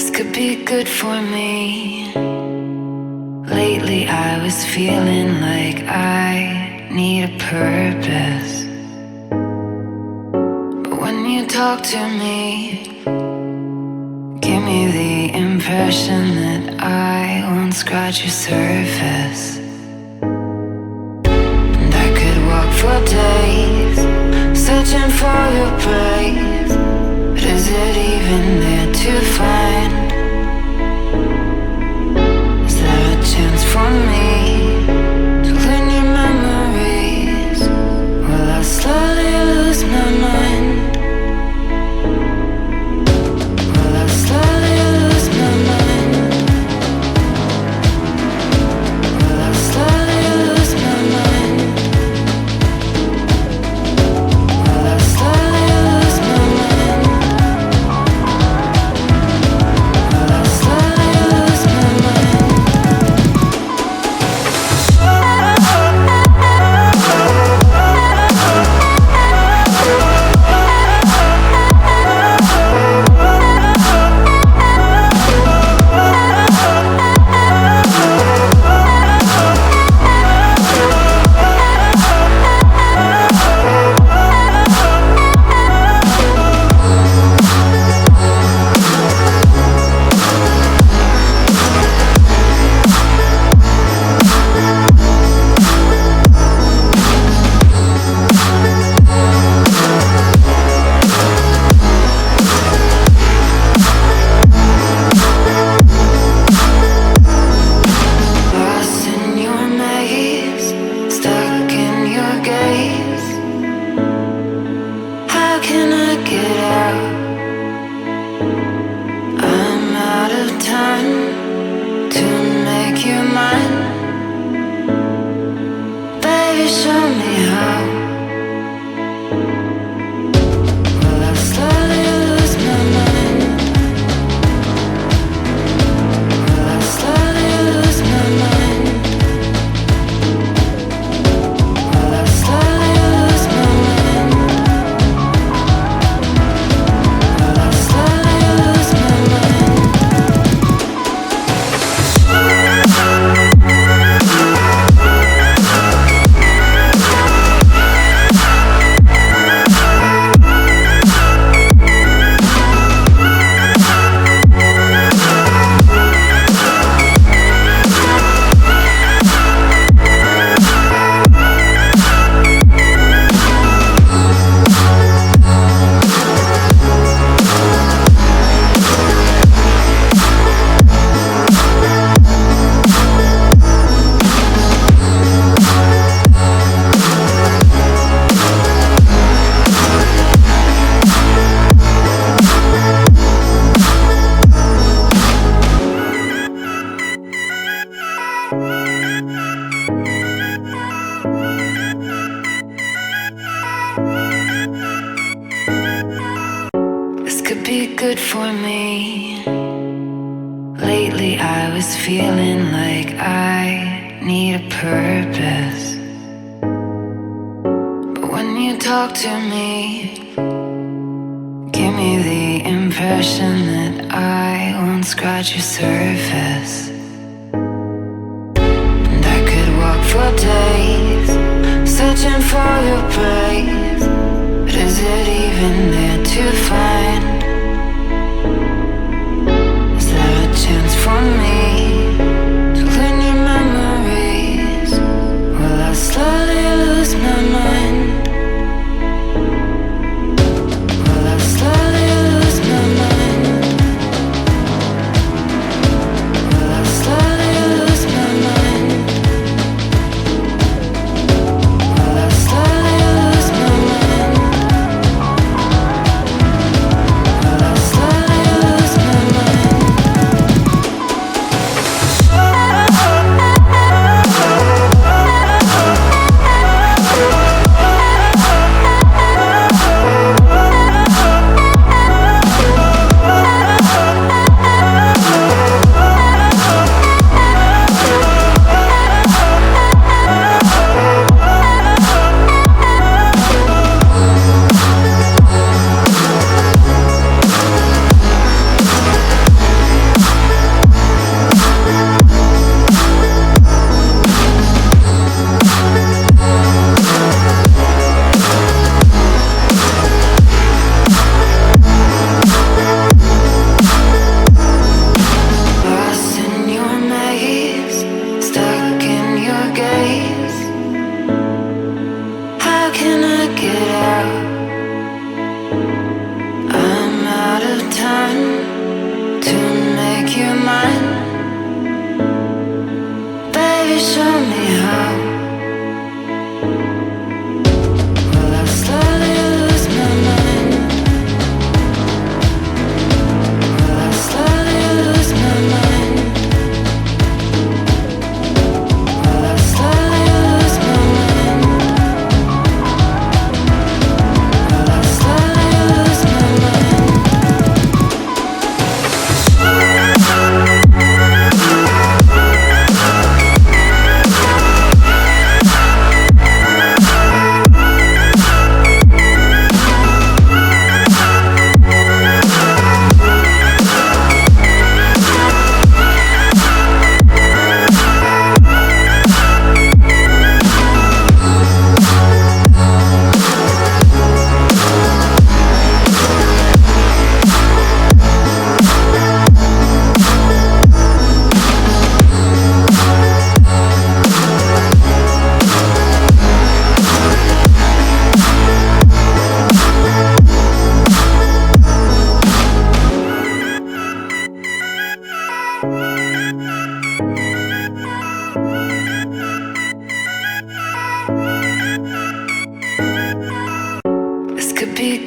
could be good for me. Lately I was feeling like I need a purpose. But when you talk to me, give me the impression that I won't scratch your surface. And I could walk for days, searching for your praise. But is it even there to find? Is there a chance for me to learn your memories? Will I slowly lose my mind? Will I slowly lose my mind? Will I slowly lose my mind? Will I slowly lose my mind? Will I slowly lose my mind? Lost in your maze, stuck in your gaze. How can I get out? I'm out of time to make you mine. Baby, show me how. Will I slowly lose my mind? Will I slowly lose my mind? Will I slowly lose my mind? Will I slowly lose my mind? This could be good for me. Lately I was feeling like I need a purpose. But when you talk to me, give me the impression that I won't scratch your surface. And I could walk for days, searching for your praise. But is it even there to find? Is there a chance for me to learn your memories? Will I slowly lose my mind? Will I slowly lose my mind? Will I slowly lose my mind? Will I slowly lose my mind?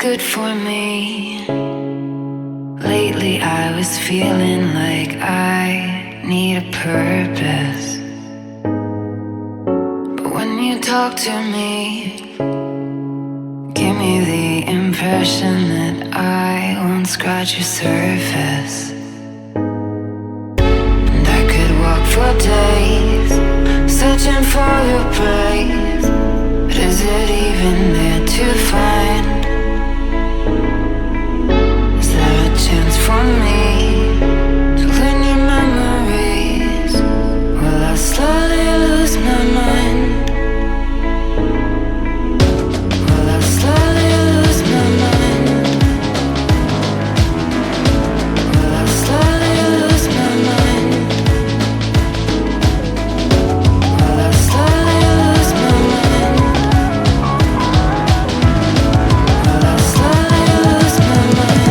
good for me. Lately I was feeling like I need a purpose. But when you talk to me, give me the impression that I won't scratch your surface. And I could walk for days, searching for your praise. But is it even there to find? Is there a chance for me to learn your memories? Will I slowly lose my mind? Will I slowly lose my mind? Will I slowly lose my mind? Will I slowly lose my mind? Will I slowly lose my mind?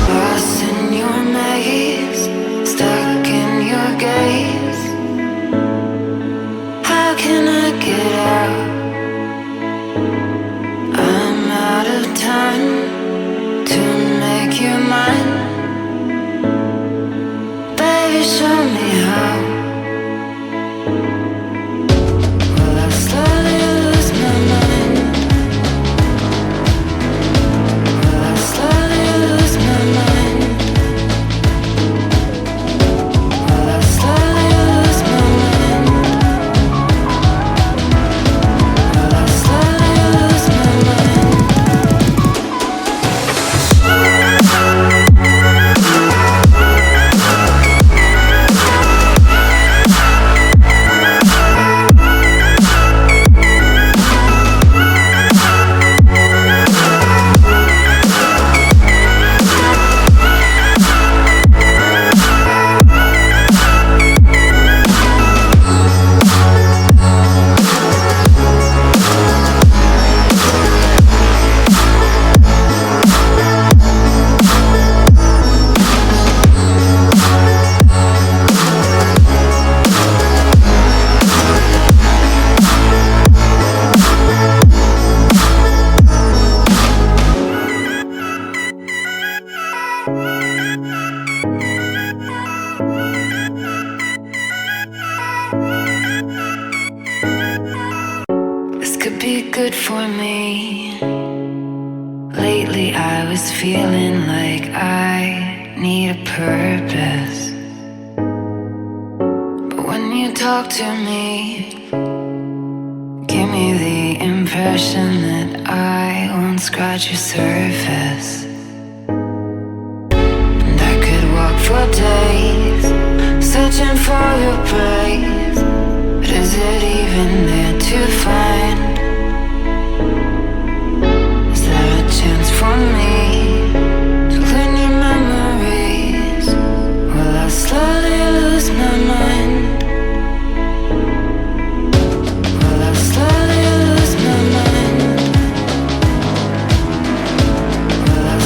Lost in your maze, stuck in your gaze. How can I get out? I'm out of time to make you mine. Baby, show me how. Will I slowly lose my mind? Will I slowly lose my mind? Will I slowly lose my mind? Will I slowly lose my mind? This could be good for me. Lately I was feeling like I need a purpose. But when you talk to me, give me the impression that I won't scratch your surface. And I could walk for days, searching for your praise. But is it even there to find? Is there a chance for me to learn your memories? Will I slowly lose my mind? Will I slowly lose my mind? Will I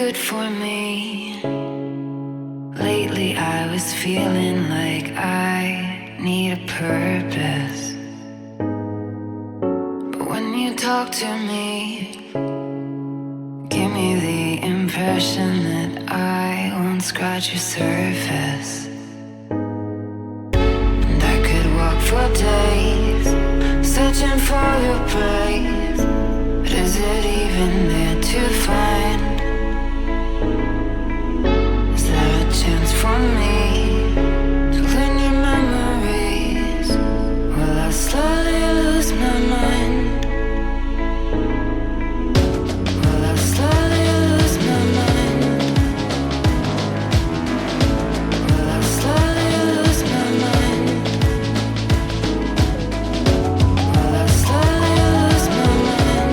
good for me. Lately I was feeling like I need a purpose. But when you talk to me, give me the impression that I won't scratch your surface. And I could walk for days, searching for your praise. But is it even there to find? Is there a chance for me to learn your memories? Will I slowly lose my mind? Will I slowly lose my mind? Will I slowly lose my mind? Will I slowly lose my mind?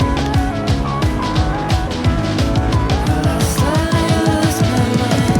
Will I slowly lose my mind?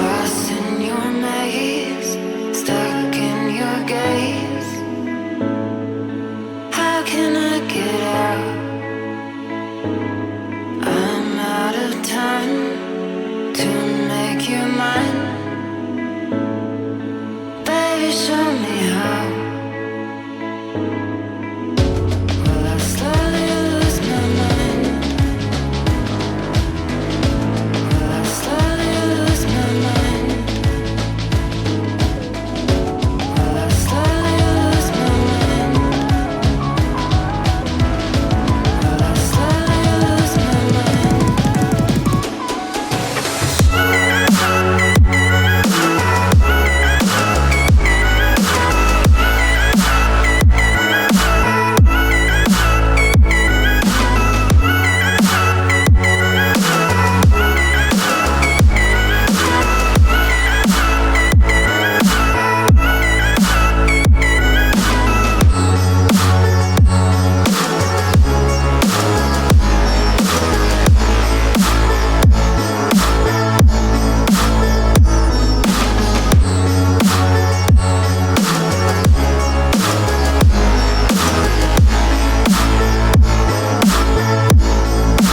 Lost in your maze, stuck in your gaze. How can I get out? I'm out of time to make you mine.